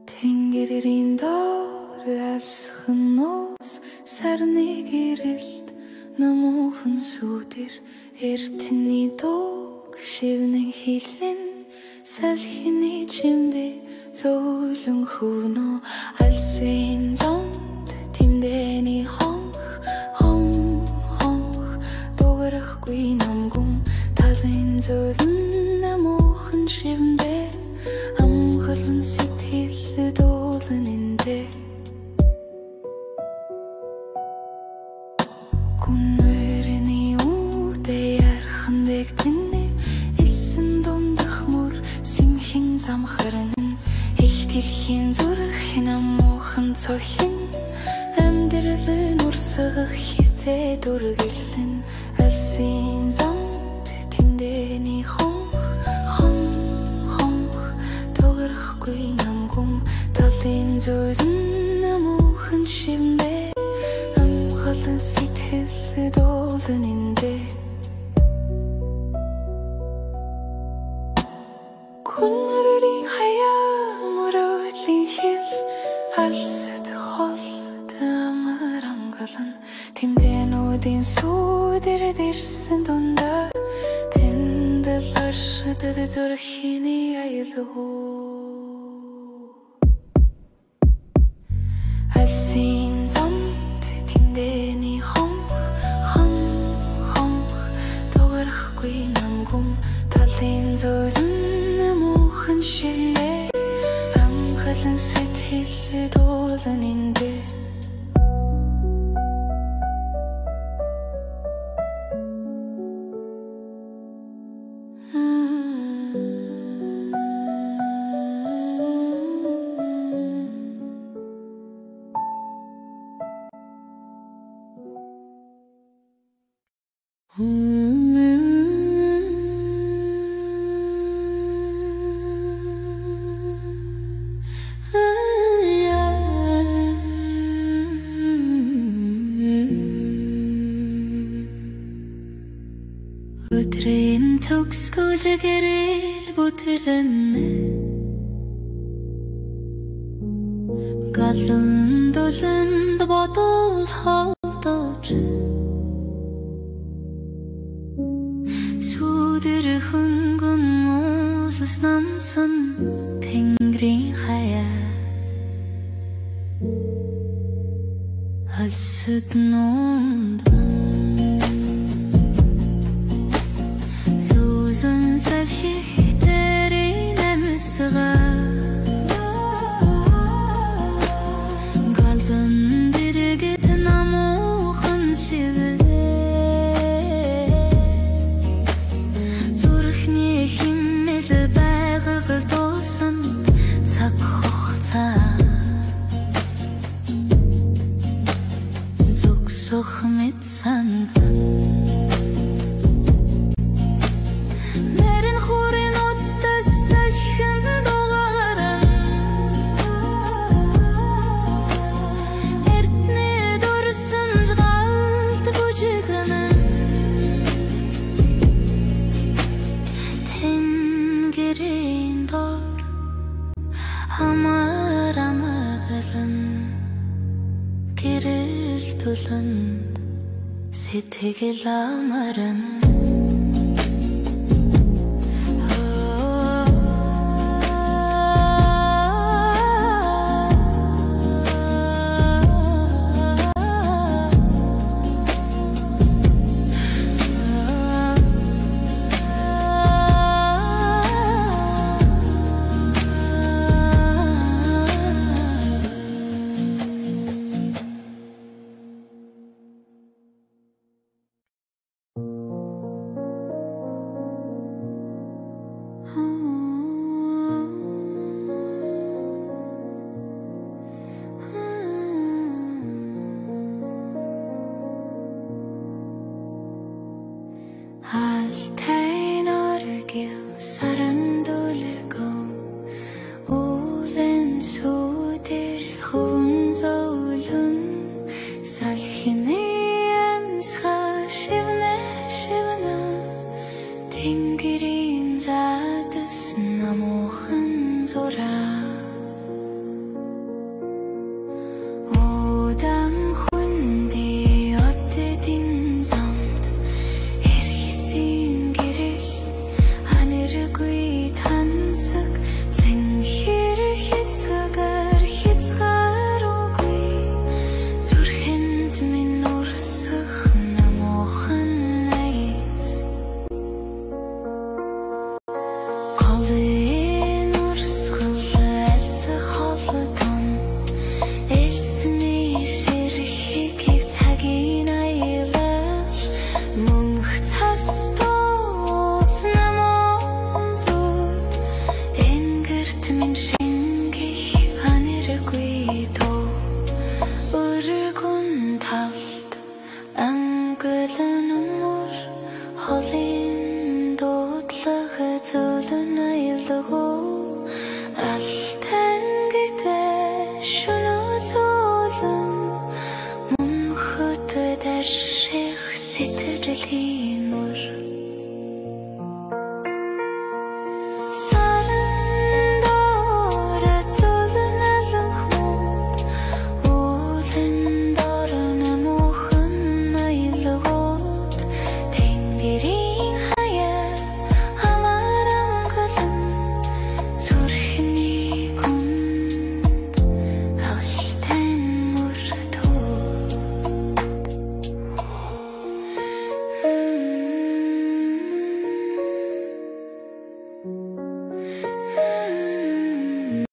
Тэнгэрийн доор алсхан нуус сарны гэрэлд намуухан сүдэр эртний дог шивнэн хилэн салхины чимдээ зөөлөн хөвнө алсын зомд тимдэний хонх дугарахгүй намгүм талын зөөлөн намуухан шивнээ амгалан сэтгэл дуулан эндэ Күнээрний үдэ ярхан дэгтэнэ элсэн дундах мөр симхэн замхаран их дэлхийн зүрхэн амуухан цохин амьдралын урсгах хизээ дүргэлэн алсын замд тэмдэний хонх дугарахгүй намгүм талын зөөлөн намуухан шивнэ амгалан сэтгэл дуулан эндэ Күнэрийн хаяа мөрөөдлийн хэл алсад холд амар амгалан тэмдэнүүдийн сүдэрд ирсэн дундаа тэндэл аршдад зүрхний аялуу алсын замд тэмдэний хонх дугарахгүй намгүм талын зөөлөн намуухан шивнэ амгалан сэтгэл дуулан эндэ Өдрийн төгсгөл гэрэл бүтрэнэ галан дуланд бодол холдож сүдэр хөнгөн уусас намсан тэнгэрийн хаяа алсад нунд Сүзэн салхих дэрийн амьсгаа галан дэргэт намуухан шивнэ зүрхний химэл байгал дуусан цаг хугацаа зогсох мэт сандан гэрэл туланд сэтгэл амаран 돌아